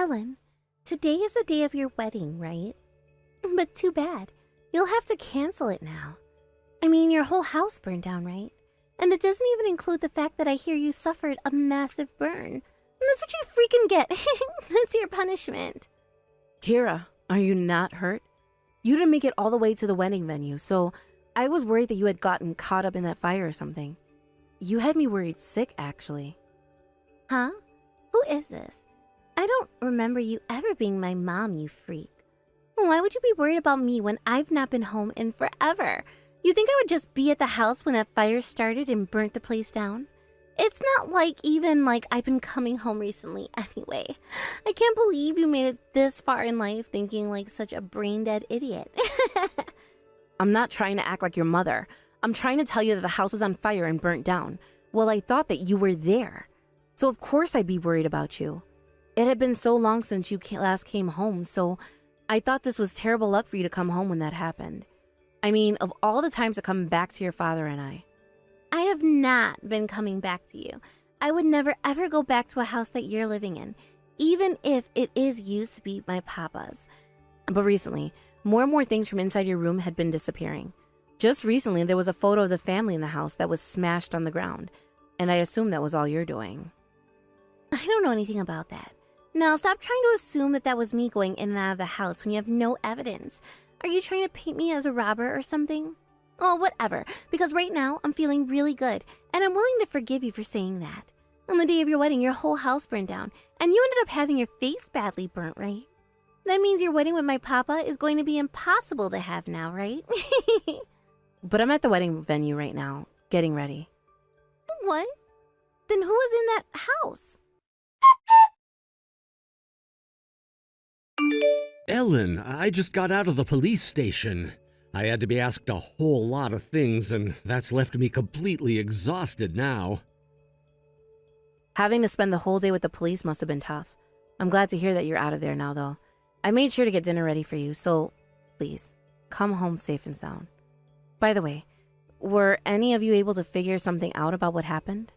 Ellen, today is the day of your wedding, right? But too bad. You'll have to cancel it now. I mean, your whole house burned down, right? And it doesn't even include the fact that I hear you suffered a massive burn. That's what you freaking get. That's your punishment. Kira, are you not hurt? You didn't make it all the way to the wedding venue, so I was worried that you had gotten caught up in that fire or something. You had me worried sick, actually. Huh? Who is this? I don't remember you ever being my mom, you freak. Why would you be worried about me when I've not been home in forever? You think I would just be at the house when that fire started and burnt the place down? It's not even like I've been coming home recently anyway. I can't believe you made it this far in life thinking like such a brain-dead idiot. I'm not trying to act like your mother. I'm trying to tell you that the house was on fire and burnt down. Well, I thought that you were there. So of course I'd be worried about you. It had been so long since you last came home, so I thought this was terrible luck for you to come home when that happened. I mean, of all the times to come back to your father and I have not been coming back to you. I would never ever go back to a house that you're living in, even if it is used to be my papa's. But recently, more and more things from inside your room had been disappearing. Just recently, there was a photo of the family in the house that was smashed on the ground, and I assume that was all you're doing. I don't know anything about that. Now, stop trying to assume that was me going in and out of the house when you have no evidence. Are you trying to paint me as a robber or something? Oh, whatever, because right now I'm feeling really good, and I'm willing to forgive you for saying that. On the day of your wedding, your whole house burned down, and you ended up having your face badly burnt, right? That means your wedding with my papa is going to be impossible to have now, right? But I'm at the wedding venue right now, getting ready. What? Then who was in that house? Ellen, I just got out of the police station. I had to be asked a whole lot of things, and that's left me completely exhausted now. Having to spend the whole day with the police must have been tough. I'm glad to hear that you're out of there now, though. I made sure to get dinner ready for you, so please, come home safe and sound. By the way, were any of you able to figure something out about what happened?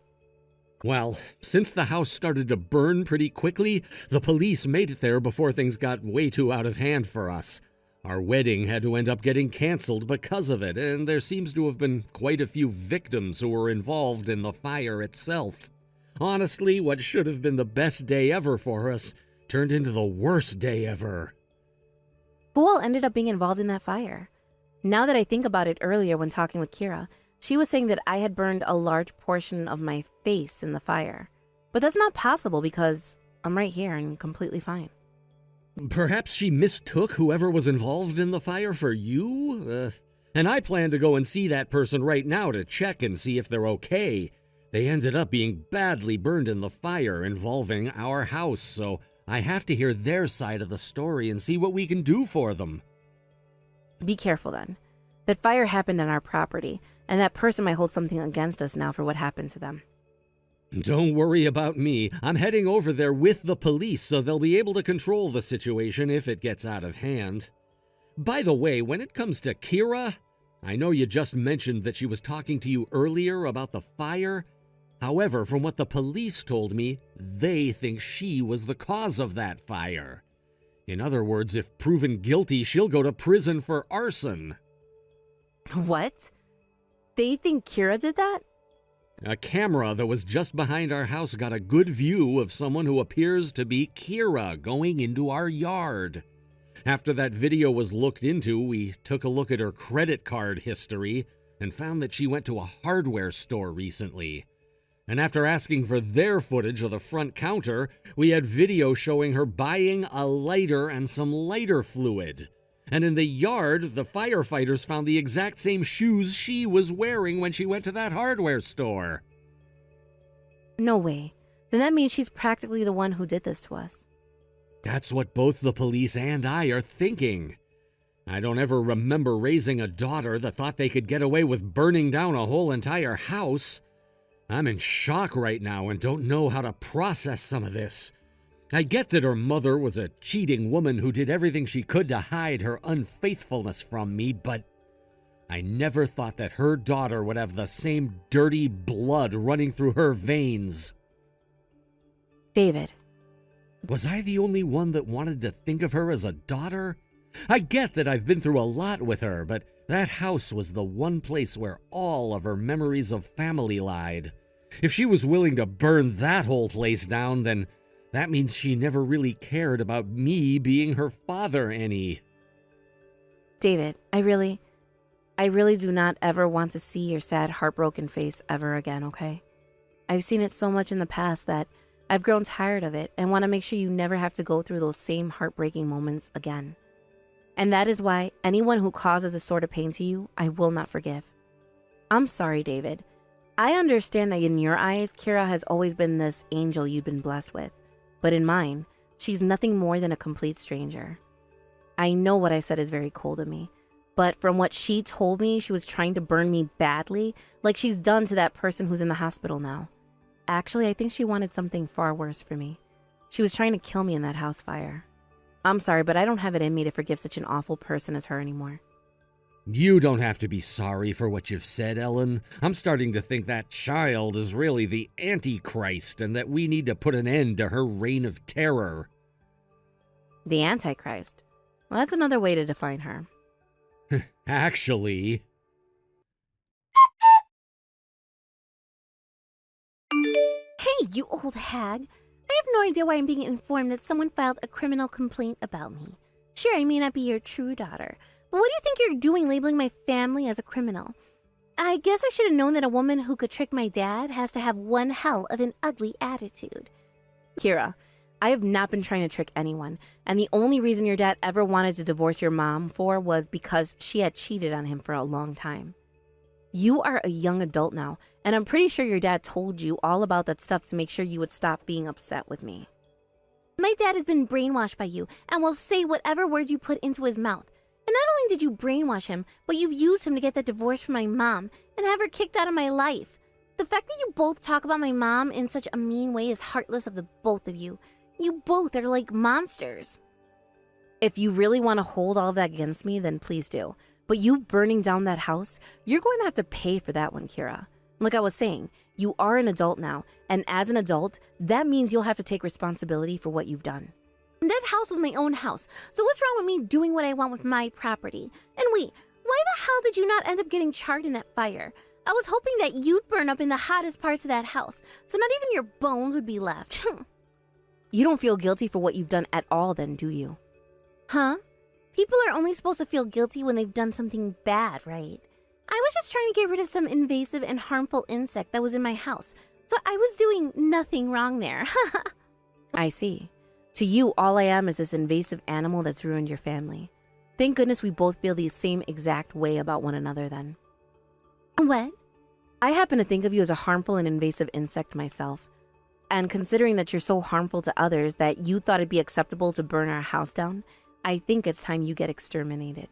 Well, since the house started to burn pretty quickly, the police made it there before things got way too out of hand for us. Our wedding had to end up getting canceled because of it, and there seems to have been quite a few victims who were involved in the fire itself. Honestly, what should have been the best day ever for us turned into the worst day ever. Who all ended up being involved in that fire? Now that I think about it, earlier when talking with Kira, she was saying that I had burned a large portion of my face in the fire. But that's not possible because I'm right here and completely fine. Perhaps she mistook whoever was involved in the fire for you? And I plan to go and see that person right now to check and see if they're okay. They ended up being badly burned in the fire involving our house, so I have to hear their side of the story and see what we can do for them. Be careful then. That fire happened on our property, and that person might hold something against us now for what happened to them. Don't worry about me. I'm heading over there with the police so they'll be able to control the situation if it gets out of hand. By the way, when it comes to Kira, I know you just mentioned that she was talking to you earlier about the fire. However, from what the police told me, they think she was the cause of that fire. In other words, if proven guilty, she'll go to prison for arson. What? They think Kira did that? A camera that was just behind our house got a good view of someone who appears to be Kira going into our yard. After that video was looked into, we took a look at her credit card history and found that she went to a hardware store recently. And after asking for their footage of the front counter, we had video showing her buying a lighter and some lighter fluid. And in the yard, the firefighters found the exact same shoes she was wearing when she went to that hardware store. No way. Then that means she's practically the one who did this to us. That's what both the police and I are thinking. I don't ever remember raising a daughter that thought they could get away with burning down a whole entire house. I'm in shock right now and don't know how to process some of this. I get that her mother was a cheating woman who did everything she could to hide her unfaithfulness from me, but I never thought that her daughter would have the same dirty blood running through her veins. David, Was I the only one that wanted to think of her as a daughter? I get that I've been through a lot with her, but that house was the one place where all of her memories of family lied. If she was willing to burn that whole place down, then that means she never really cared about me being her father any. David, I really do not ever want to see your sad, heartbroken face ever again, okay? I've seen it so much in the past that I've grown tired of it and want to make sure you never have to go through those same heartbreaking moments again. And that is why anyone who causes this sort of pain to you, I will not forgive. I'm sorry, David. I understand that in your eyes, Kira has always been this angel you've been blessed with. But in mine, she's nothing more than a complete stranger. I know what I said is very cold of me, but from what she told me, she was trying to burn me badly, like she's done to that person who's in the hospital now. Actually, I think she wanted something far worse for me. She was trying to kill me in that house fire. I'm sorry, but I don't have it in me to forgive such an awful person as her anymore. You don't have to be sorry for what you've said, Ellen. I'm starting to think that child is really the Antichrist and that we need to put an end to her reign of terror. The Antichrist? Well, that's another way to define her. Actually... Hey, you old hag. I have no idea why I'm being informed that someone filed a criminal complaint about me. Sure, I may not be your true daughter, but what do you think you're doing labeling my family as a criminal? I guess I should have known that a woman who could trick my dad has to have one hell of an ugly attitude. Kira, I have not been trying to trick anyone, and the only reason your dad ever wanted to divorce your mom was because she had cheated on him for a long time. You are a young adult now, and I'm pretty sure your dad told you all about that stuff to make sure you would stop being upset with me. My dad has been brainwashed by you and will say whatever words you put into his mouth. And not only did you brainwash him, but you've used him to get that divorce from my mom and have her kicked out of my life. The fact that you both talk about my mom in such a mean way is heartless of the both of you. You both are like monsters. If you really want to hold all of that against me, then please do. But you burning down that house, you're going to have to pay for that one, Kira. Like I was saying, you are an adult now, and as an adult, that means you'll have to take responsibility for what you've done. That house was my own house, so what's wrong with me doing what I want with my property? And wait, why the hell did you not end up getting charred in that fire? I was hoping that you'd burn up in the hottest parts of that house, so not even your bones would be left. You don't feel guilty for what you've done at all then, do you? Huh? People are only supposed to feel guilty when they've done something bad, right? I was just trying to get rid of some invasive and harmful insect that was in my house, so I was doing nothing wrong there. I see. To you, all I am is this invasive animal that's ruined your family. Thank goodness we both feel the same exact way about one another then. What? I happen to think of you as a harmful and invasive insect myself. And considering that you're so harmful to others that you thought it'd be acceptable to burn our house down, I think it's time you get exterminated.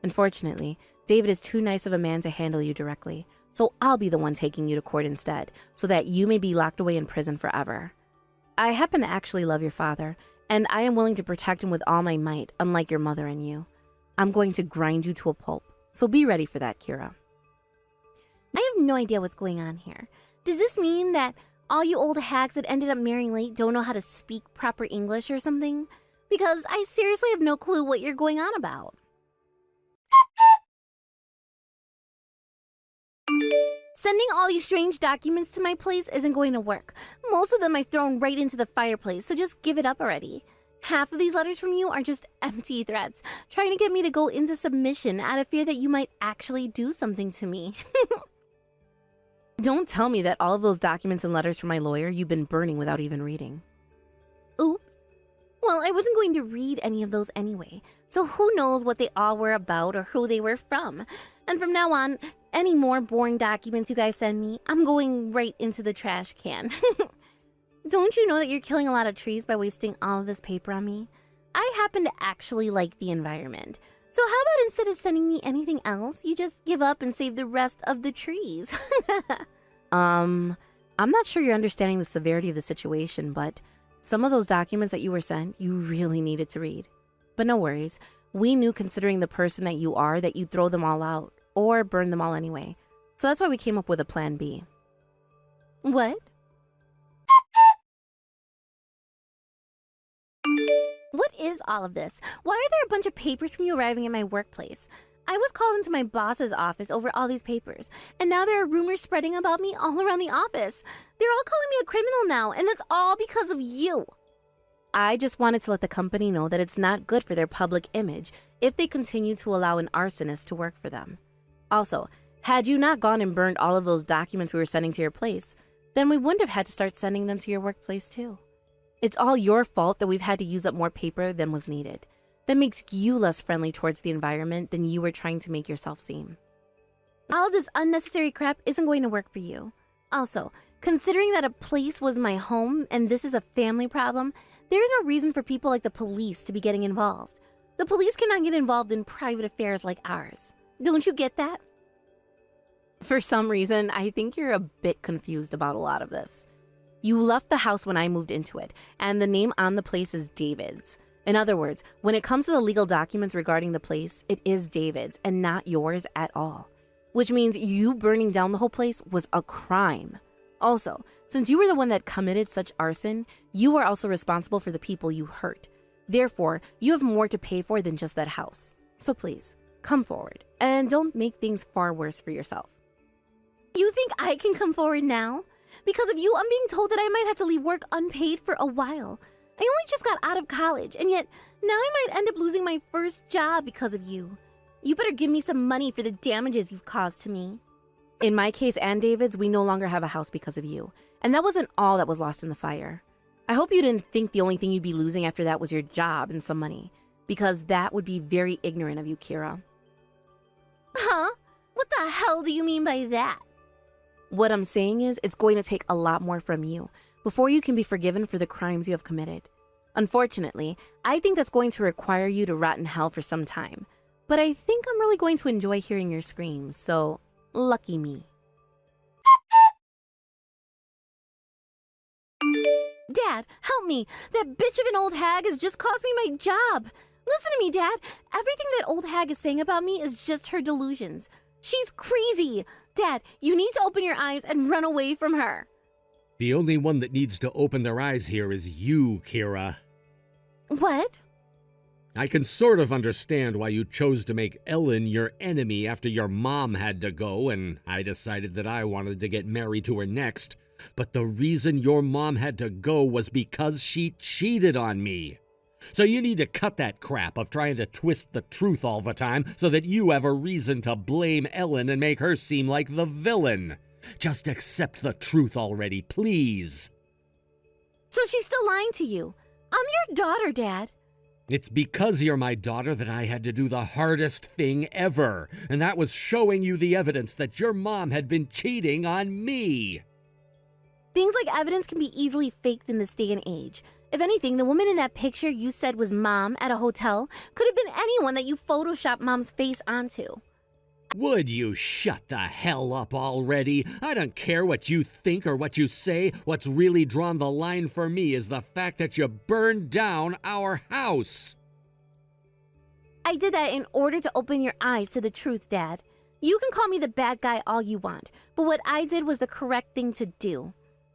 Unfortunately, David is too nice of a man to handle you directly, so I'll be the one taking you to court instead, so that you may be locked away in prison forever. I happen to actually love your father, and I am willing to protect him with all my might, unlike your mother and you. I'm going to grind you to a pulp, so be ready for that, Kira. I have no idea what's going on here. Does this mean that all you old hags that ended up marrying late don't know how to speak proper English or something? Because I seriously have no clue what you're going on about. Sending all these strange documents to my place isn't going to work. Most of them I've thrown right into the fireplace, so just give it up already. Half of these letters from you are just empty threats, trying to get me to go into submission out of fear that you might actually do something to me. Don't tell me that all of those documents and letters from my lawyer you've been burning without even reading. Oops. Well, I wasn't going to read any of those anyway, so who knows what they all were about or who they were from. And from now on, any more boring documents you guys send me, I'm going right into the trash can. Don't you know that you're killing a lot of trees by wasting all of this paper on me? I happen to actually like the environment. So how about instead of sending me anything else, you just give up and save the rest of the trees? I'm not sure you're understanding the severity of the situation, but some of those documents that you were sent, you really needed to read. But no worries. We knew, considering the person that you are, that you'd throw them all out or burn them all anyway. So that's why we came up with a plan B. What? What is all of this? Why are there a bunch of papers from you arriving at my workplace? I was called into my boss's office over all these papers, and now there are rumors spreading about me all around the office. They're all calling me a criminal now, and that's all because of you. I just wanted to let the company know that it's not good for their public image if they continue to allow an arsonist to work for them. Also, had you not gone and burned all of those documents we were sending to your place, then we wouldn't have had to start sending them to your workplace too. It's all your fault that we've had to use up more paper than was needed. That makes you less friendly towards the environment than you were trying to make yourself seem. All of this unnecessary crap isn't going to work for you. Also, considering that a place was my home and this is a family problem, there is no reason for people like the police to be getting involved. The police cannot get involved in private affairs like ours. Don't you get that? For some reason, I think you're a bit confused about a lot of this. You left the house when I moved into it, and the name on the place is David's. In other words, when it comes to the legal documents regarding the place, it is David's and not yours at all. Which means you burning down the whole place was a crime. Also, since you were the one that committed such arson, you are also responsible for the people you hurt. Therefore, you have more to pay for than just that house. So please, come forward, and don't make things far worse for yourself. You think I can come forward now? Because of you, I'm being told that I might have to leave work unpaid for a while. I only just got out of college, and yet now I might end up losing my first job because of you. You better give me some money for the damages you've caused to me. In my case and David's, we no longer have a house because of you. And that wasn't all that was lost in the fire. I hope you didn't think the only thing you'd be losing after that was your job and some money, because that would be very ignorant of you, Kira. Huh? What the hell do you mean by that? What I'm saying is, it's going to take a lot more from you before you can be forgiven for the crimes you have committed. Unfortunately, I think that's going to require you to rot in hell for some time. But I think I'm really going to enjoy hearing your screams, so lucky me. Dad, help me! That bitch of an old hag has just cost me my job! Listen to me, Dad! Everything that old hag is saying about me is just her delusions. She's crazy! Dad, you need to open your eyes and run away from her. The only one that needs to open their eyes here is you, Kira. What? I can sort of understand why you chose to make Ellen your enemy after your mom had to go and I decided that I wanted to get married to her next. But the reason your mom had to go was because she cheated on me. So you need to cut that crap of trying to twist the truth all the time so that you have a reason to blame Ellen and make her seem like the villain. Just accept the truth already, please. So she's still lying to you. I'm your daughter, Dad. It's because you're my daughter that I had to do the hardest thing ever, and that was showing you the evidence that your mom had been cheating on me. Things like evidence can be easily faked in this day and age. If anything, the woman in that picture you said was Mom at a hotel could have been anyone that you photoshopped Mom's face onto. Would you shut the hell up already? I don't care what you think or what you say. What's really drawn the line for me is the fact that you burned down our house. I did that in order to open your eyes to the truth, Dad. You can call me the bad guy all you want, but what I did was the correct thing to do.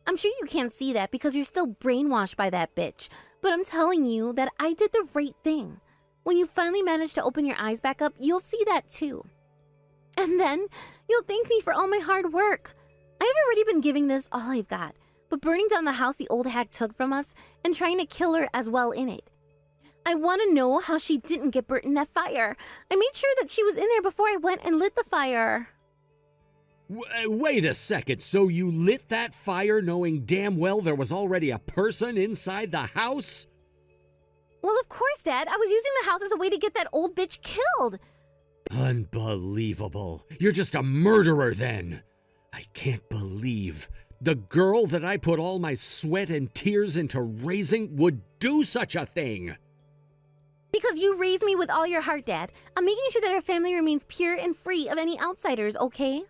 I'm sure you can't see that because you're still brainwashed by that bitch, but I'm telling you that I did the right thing. When you finally manage to open your eyes back up, you'll see that too. And then you'll thank me for all my hard work. I've already been giving this all I've got, but burning down the house the old hag took from us and trying to kill her as well in it. I want to know how she didn't get burnt in that fire. I made sure that she was in there before I went and lit the fire. Wait a second, so you lit that fire knowing damn well there was already a person inside the house? Well, of course, Dad. I was using the house as a way to get that old bitch killed. Unbelievable. You're just a murderer then. I can't believe the girl that I put all my sweat and tears into raising would do such a thing. Because you raised me with all your heart, Dad. I'm making sure that our family remains pure and free of any outsiders, okay?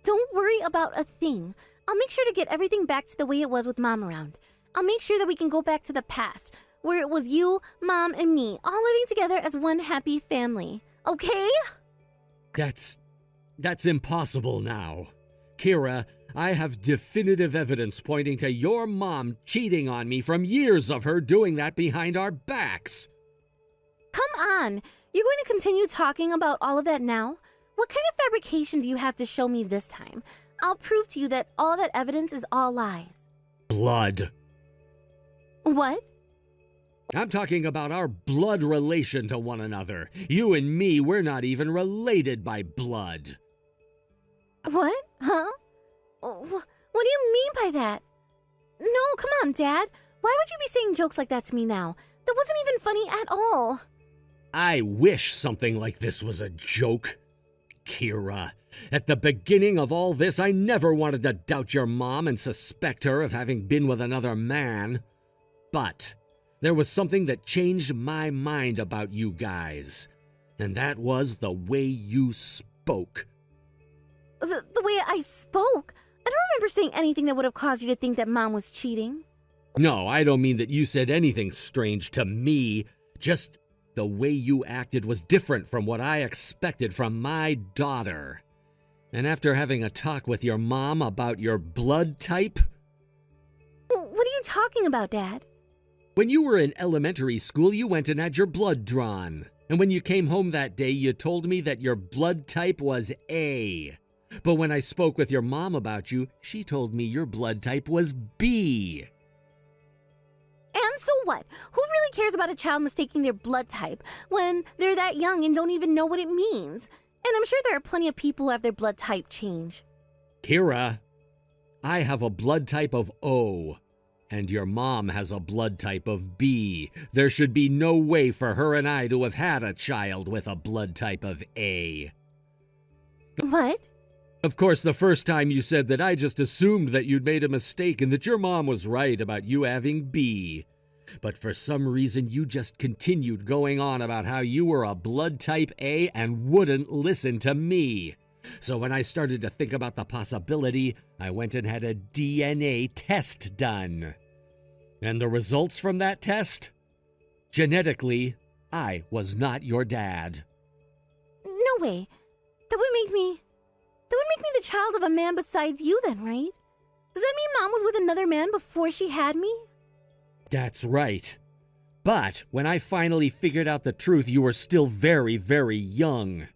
Don't worry about a thing. I'll make sure to get everything back to the way it was with Mom around. I'll make sure that we can go back to the past, where it was you, Mom, and me, all living together as one happy family. Okay? That's impossible now. Kira, I have definitive evidence pointing to your mom cheating on me from years of her doing that behind our backs. Come on. You're going to continue talking about all of that now? What kind of fabrication do you have to show me this time? I'll prove to you that all that evidence is all lies. Blood. What? I'm talking about our blood relation to one another. You and me, we're not even related by blood. What? Huh? What do you mean by that? No, come on, Dad. Why would you be saying jokes like that to me now? That wasn't even funny at all. I wish something like this was a joke. Kira, at the beginning of all this, I never wanted to doubt your mom and suspect her of having been with another man. But there was something that changed my mind about you guys, and that was the way you spoke. The way I spoke? I don't remember saying anything that would have caused you to think that Mom was cheating. No, I don't mean that you said anything strange to me. Just the way you acted was different from what I expected from my daughter. And after having a talk with your mom about your blood type... What are you talking about, Dad? When you were in elementary school, you went and had your blood drawn. And when you came home that day, you told me that your blood type was A. But when I spoke with your mom about you, she told me your blood type was B. And so what? Who really cares about a child mistaking their blood type when they're that young and don't even know what it means? And I'm sure there are plenty of people who have their blood type change. Kira, I have a blood type of O, and your mom has a blood type of B. There should be no way for her and I to have had a child with a blood type of A. What? Of course, the first time you said that, I just assumed that you'd made a mistake and that your mom was right about you having B. But for some reason, you just continued going on about how you were a blood type A and wouldn't listen to me. So when I started to think about the possibility, I went and had a DNA test done. And the results from that test? Genetically, I was not your dad. No way. That would make me the child of a man besides you then, right? Does that mean Mom was with another man before she had me? That's right. But when I finally figured out the truth, you were still very, very young.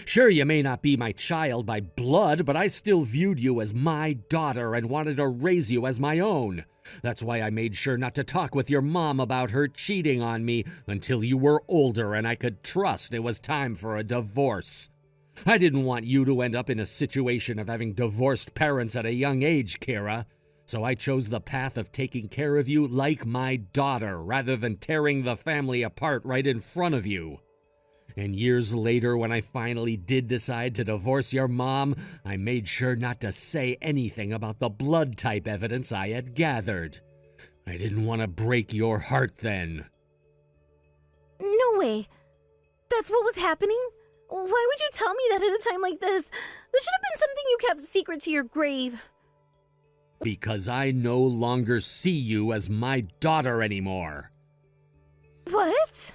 Sure, you may not be my child by blood, but I still viewed you as my daughter and wanted to raise you as my own. That's why I made sure not to talk with your mom about her cheating on me until you were older and I could trust it was time for a divorce. I didn't want you to end up in a situation of having divorced parents at a young age, Kira. So I chose the path of taking care of you like my daughter rather than tearing the family apart right in front of you. And years later, when I finally did decide to divorce your mom, I made sure not to say anything about the blood type evidence I had gathered. I didn't want to break your heart then. No way. That's what was happening? Why would you tell me that at a time like this? This should have been something you kept secret to your grave. Because I no longer see you as my daughter anymore. What?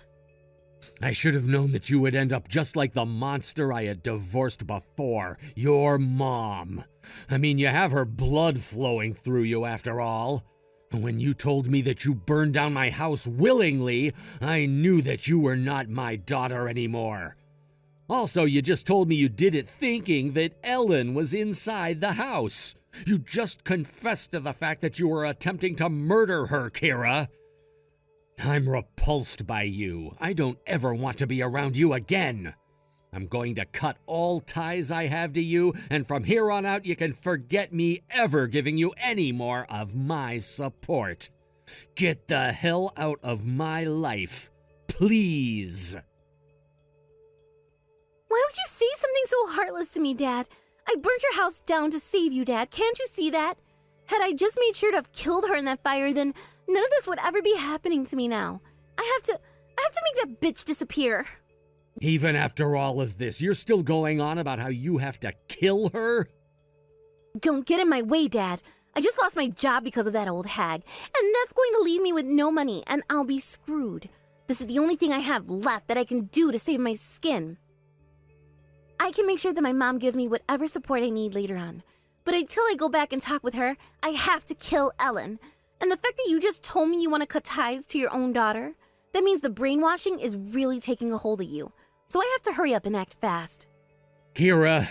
I should have known that you would end up just like the monster I had divorced before, your mom. I mean, you have her blood flowing through you after all. When you told me that you burned down my house willingly, I knew that you were not my daughter anymore. Also, you just told me you did it thinking that Ellen was inside the house. You just confessed to the fact that you were attempting to murder her, Kira. I'm repulsed by you. I don't ever want to be around you again. I'm going to cut all ties I have to you, and from here on out you can forget me ever giving you any more of my support. Get the hell out of my life, please. Why would you say something so heartless to me, Dad? I burnt your house down to save you, Dad. Can't you see that? Had I just made sure to have killed her in that fire, then none of this would ever be happening to me now. I have to make that bitch disappear. Even after all of this, you're still going on about how you have to kill her? Don't get in my way, Dad. I just lost my job because of that old hag, and that's going to leave me with no money, and I'll be screwed. This is the only thing I have left that I can do to save my skin. I can make sure that my mom gives me whatever support I need later on. But until I go back and talk with her, I have to kill Ellen. And the fact that you just told me you want to cut ties to your own daughter, That means the brainwashing is really taking a hold of you. So I have to hurry up and act fast. Kira,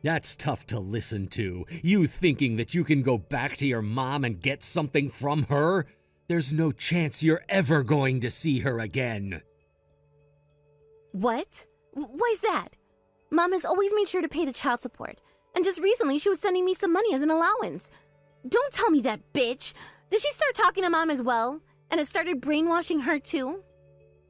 that's tough to listen to. You thinking that you can go back to your mom and get something from her? There's no chance you're ever going to see her again. What? Why's that? Mom has always made sure to pay the child support. And just recently she was sending me some money as an allowance. Don't tell me that, bitch! Did she start talking to Mom as well? And it started brainwashing her too?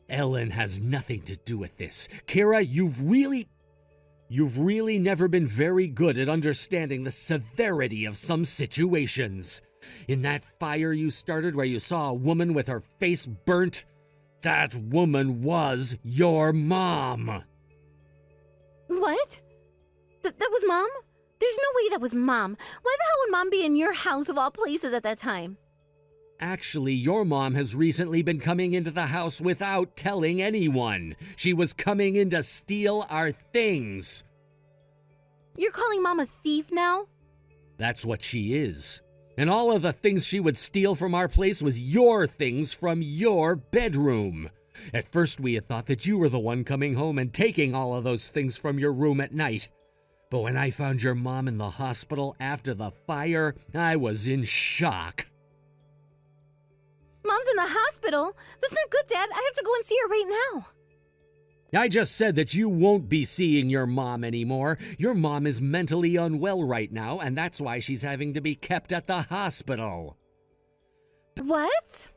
Ellen has nothing to do with this. Kira, you've really never been very good at understanding the severity of some situations. In that fire you started where you saw a woman with her face burnt, that woman was your mom. What? That was Mom? There's no way that was Mom. Why the hell would Mom be in your house of all places at that time? Actually, your mom has recently been coming into the house without telling anyone. She was coming in to steal our things. You're calling Mom a thief now? That's what she is. And all of the things she would steal from our place was your things from your bedroom. At first we had thought that you were the one coming home and taking all of those things from your room at night. But when I found your mom in the hospital after the fire, I was in shock. Mom's in the hospital? That's not good, Dad. I have to go and see her right now. I just said that you won't be seeing your mom anymore. Your mom is mentally unwell right now, and that's why she's having to be kept at the hospital. What?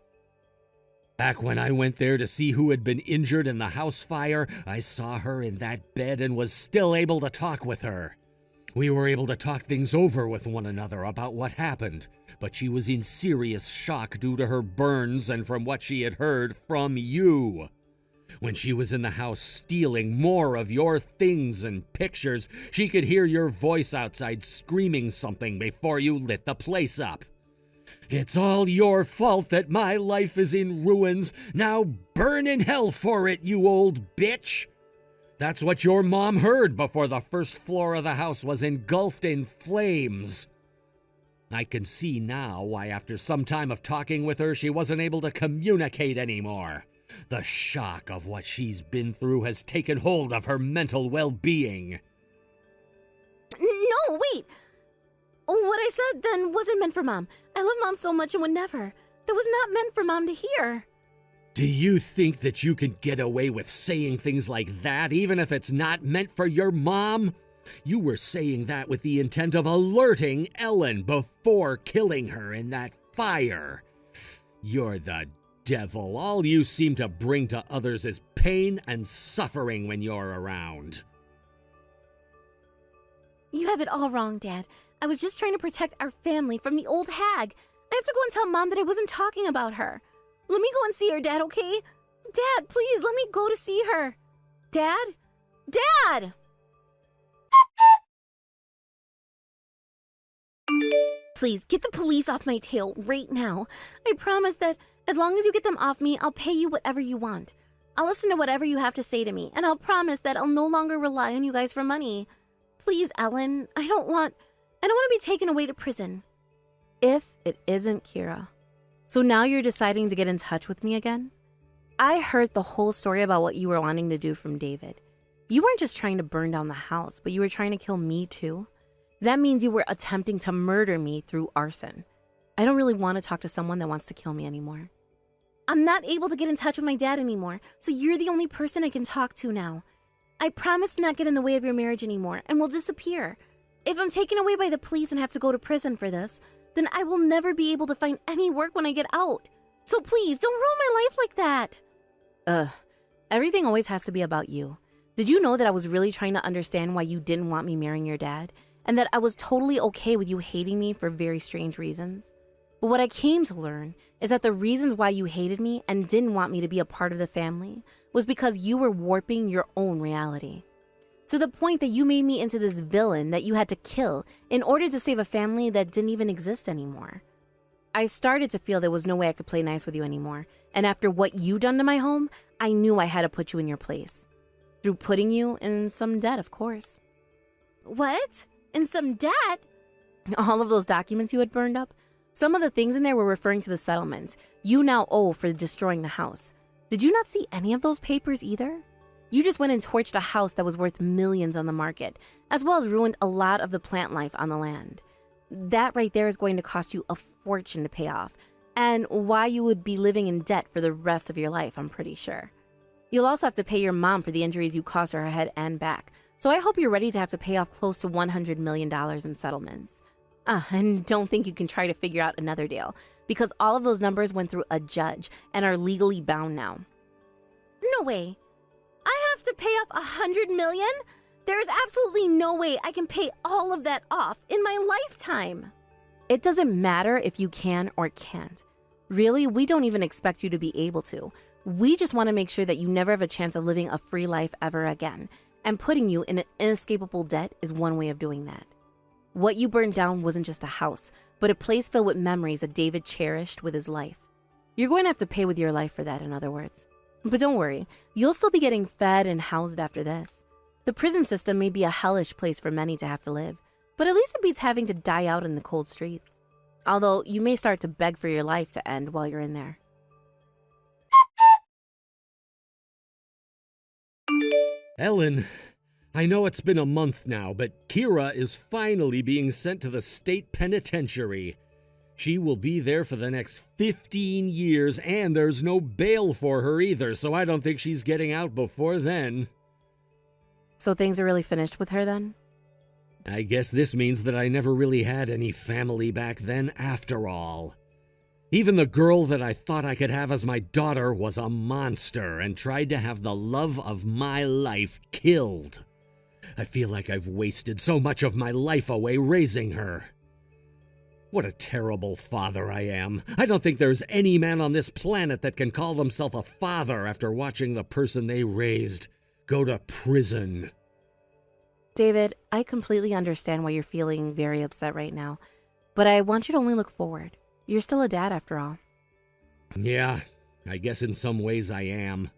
Back when I went there to see who had been injured in the house fire, I saw her in that bed and was still able to talk with her. We were able to talk things over with one another about what happened, but she was in serious shock due to her burns and from what she had heard from you. When she was in the house stealing more of your things and pictures, she could hear your voice outside screaming something before you lit the place up. It's all your fault that my life is in ruins. Now burn in hell for it, you old bitch! That's what your mom heard before the first floor of the house was engulfed in flames. I can see now why after some time of talking with her, she wasn't able to communicate anymore. The shock of what she's been through has taken hold of her mental well-being. No, wait! What I said then wasn't meant for Mom. I love Mom so much and would never. That was not meant for Mom to hear. Do you think that you can get away with saying things like that, even if it's not meant for your mom? You were saying that with the intent of alerting Ellen before killing her in that fire. You're the devil. All you seem to bring to others is pain and suffering when you're around. You have it all wrong, Dad. I was just trying to protect our family from the old hag. I have to go and tell Mom that I wasn't talking about her. Let me go and see her, Dad, okay? Dad, please, let me go to see her. Dad? Dad! Please, get the police off my tail right now. I promise that as long as you get them off me, I'll pay you whatever you want. I'll listen to whatever you have to say to me, and I'll promise that I'll no longer rely on you guys for money. Please, Ellen, I don't want to be taken away to prison. If it isn't Kira. So now you're deciding to get in touch with me again? I heard the whole story about what you were wanting to do from David. You weren't just trying to burn down the house, but you were trying to kill me too. That means you were attempting to murder me through arson. I don't really want to talk to someone that wants to kill me anymore. I'm not able to get in touch with my dad anymore, so you're the only person I can talk to now. I promise to not get in the way of your marriage anymore, and will disappear. If I'm taken away by the police and have to go to prison for this, then I will never be able to find any work when I get out. So please, don't ruin my life like that. Everything always has to be about you. Did you know that I was really trying to understand why you didn't want me marrying your dad? And that I was totally okay with you hating me for very strange reasons? But what I came to learn is that the reasons why you hated me and didn't want me to be a part of the family was because you were warping your own reality. To the point that you made me into this villain that you had to kill in order to save a family that didn't even exist anymore. I started to feel there was no way I could play nice with you anymore. And after what you done to my home, I knew I had to put you in your place. Through putting you in some debt, of course. What? In some debt? All of those documents you had burned up? Some of the things in there were referring to the settlements you now owe for destroying the house. Did you not see any of those papers either? You just went and torched a house that was worth millions on the market, as well as ruined a lot of the plant life on the land. That right there is going to cost you a fortune to pay off, and why you would be living in debt for the rest of your life, I'm pretty sure. You'll also have to pay your mom for the injuries you caused her head and back, so I hope you're ready to have to pay off close to $100 million in settlements. And don't think you can try to figure out another deal, because all of those numbers went through a judge and are legally bound now. No way. I have to pay off $100 million? There's absolutely no way I can pay all of that off in my lifetime. It doesn't matter if you can or can't. Really, we don't even expect you to be able to. We just want to make sure that you never have a chance of living a free life ever again. And putting you in an inescapable debt is one way of doing that. What you burned down wasn't just a house, but a place filled with memories that David cherished with his life. You're going to have to pay with your life for that, in other words. But don't worry, you'll still be getting fed and housed after this. The prison system may be a hellish place for many to have to live, but at least it beats having to die out in the cold streets. Although you may start to beg for your life to end while you're in there. Ellen, I know it's been a month now, but Kira is finally being sent to the state penitentiary. She will be there for the next 15 years, and there's no bail for her either, so I don't think she's getting out before then. So things are really finished with her then? I guess this means that I never really had any family back then after all. Even the girl that I thought I could have as my daughter was a monster and tried to have the love of my life killed. I feel like I've wasted so much of my life away raising her. What a terrible father I am. I don't think there's any man on this planet that can call himself a father after watching the person they raised go to prison. David, I completely understand why you're feeling very upset right now, but I want you to only look forward. You're still a dad after all. Yeah, I guess in some ways I am.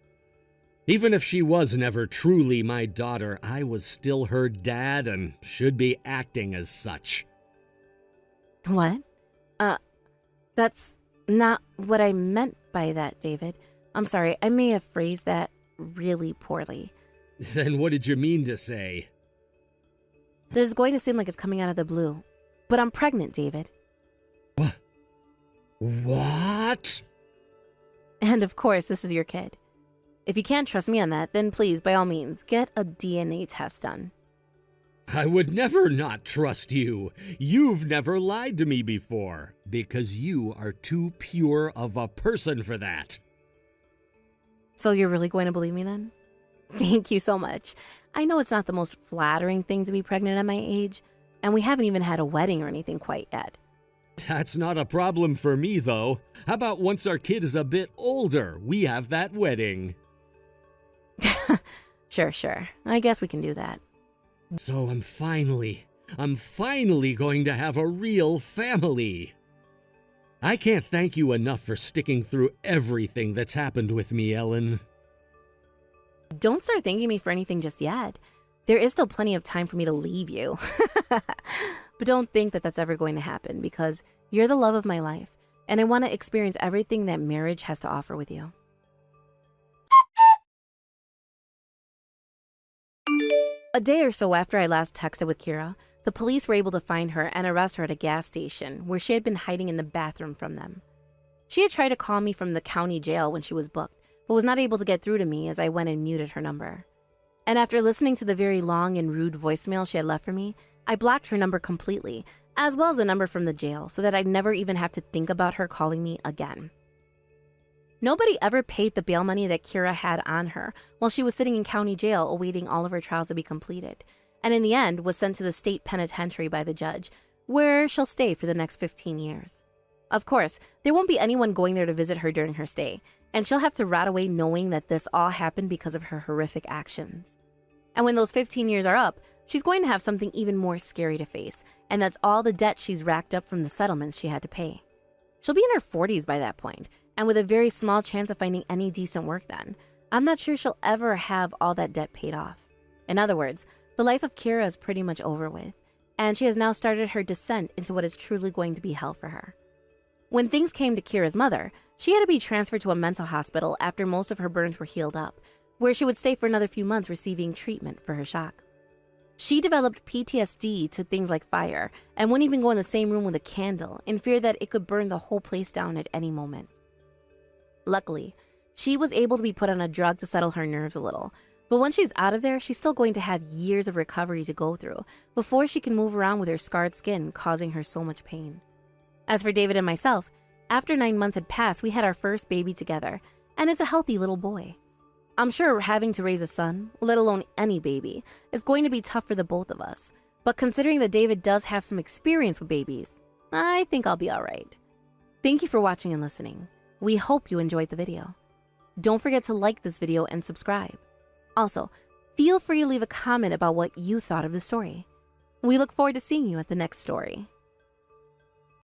Even if she was never truly my daughter, I was still her dad and should be acting as such. What? That's not what I meant by that, David. I'm sorry, I may have phrased that really poorly. Then what did you mean to say? This is going to seem like it's coming out of the blue, but I'm pregnant, David. What? And of course, this is your kid. If you can't trust me on that, then please, by all means, get a DNA test done. I would never not trust you. You've never lied to me before, because you are too pure of a person for that. So you're really going to believe me then? Thank you so much. I know it's not the most flattering thing to be pregnant at my age, and we haven't even had a wedding or anything quite yet. That's not a problem for me, though. How about once our kid is a bit older, we have that wedding? Sure. I guess we can do that. So I'm finally going to have a real family. I can't thank you enough for sticking through everything that's happened with me, Ellen. Don't start thanking me for anything just yet. There is still plenty of time for me to leave you. But don't think that that's ever going to happen, because you're the love of my life, and I want to experience everything that marriage has to offer with you. A day or so after I last texted with Kira, the police were able to find her and arrest her at a gas station where she had been hiding in the bathroom from them. She had tried to call me from the county jail when she was booked, but was not able to get through to me as I went and muted her number. And after listening to the very long and rude voicemail she had left for me, I blocked her number completely, as well as the number from the jail, so that I'd never even have to think about her calling me again. Nobody ever paid the bail money that Kira had on her while she was sitting in county jail awaiting all of her trials to be completed, and in the end was sent to the state penitentiary by the judge, where she'll stay for the next 15 years. Of course, there won't be anyone going there to visit her during her stay, and she'll have to rot away knowing that this all happened because of her horrific actions. And when those 15 years are up, she's going to have something even more scary to face, and that's all the debt she's racked up from the settlements she had to pay. She'll be in her 40s by that point, and with a very small chance of finding any decent work then. I'm not sure she'll ever have all that debt paid off. In other words, the life of Kira is pretty much over with, and she has now started her descent into what is truly going to be hell for her. When things came to Kira's mother, She had to be transferred to a mental hospital after most of her burns were healed up, where she would stay for another few months receiving treatment for her shock. She developed PTSD to things like fire and wouldn't even go in the same room with a candle in fear that it could burn the whole place down at any moment. Luckily, she was able to be put on a drug to settle her nerves a little, but once she's out of there, she's still going to have years of recovery to go through before she can move around with her scarred skin causing her so much pain. As for David and myself, after 9 months had passed, we had our first baby together, and it's a healthy little boy. I'm sure having to raise a son, let alone any baby, is going to be tough for the both of us, but considering that David does have some experience with babies, I think I'll be alright. Thank you for watching and listening. We hope you enjoyed the video. Don't forget to like this video and subscribe. Also, feel free to leave a comment about what you thought of the story. We look forward to seeing you at the next story.